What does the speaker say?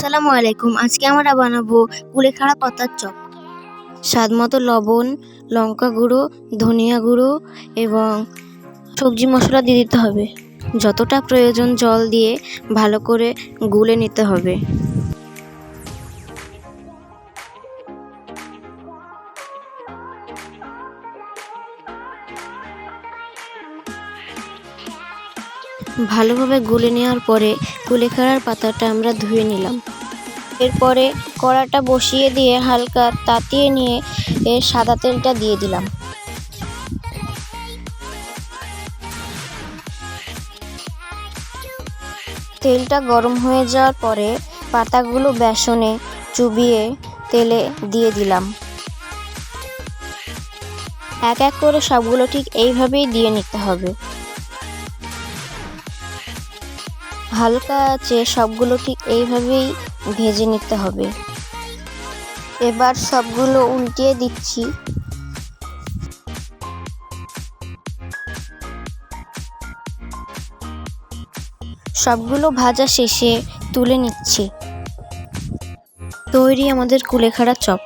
আসসালামু আলাইকুম। আজকে আমরা বানাবো কুলেখাড়া পাতার চপ। স্বাদ মতো লবণ, লঙ্কা গুঁড়ো, ধনিয়া গুঁড়ো এবং সবজি মশলা দিয়ে দিতে হবে। যতটা প্রয়োজন জল দিয়ে ভালো করে গুলে নিতে হবে। ভালোভাবে গুলে নেওয়ার পরে কুলেখাড়ার পাতাটা আমরা ধুয়ে নিলাম। এরপরে কড়াটা বসিয়ে দিয়ে হালকা তাতিয়ে নিয়ে এর সাদা তেলটা দিয়ে দিলাম। তেলটা গরম হয়ে যাওয়ার পরে পাতাগুলো বেসনে চুবিয়ে তেলে দিয়ে দিলাম। এক এক করে সবগুলো ঠিক এইভাবেই দিয়ে নিতে হবে। হালকা আঁচে সবগুলো ঠিক এইভাবেই ভেজে নিতে হবে। এবার সবগুলো উল্টিয়ে দিচ্ছি। সবগুলো ভাজা শেষে তুলে নিচ্ছি। তৈরি আমাদের কুলেখাড়া চপ।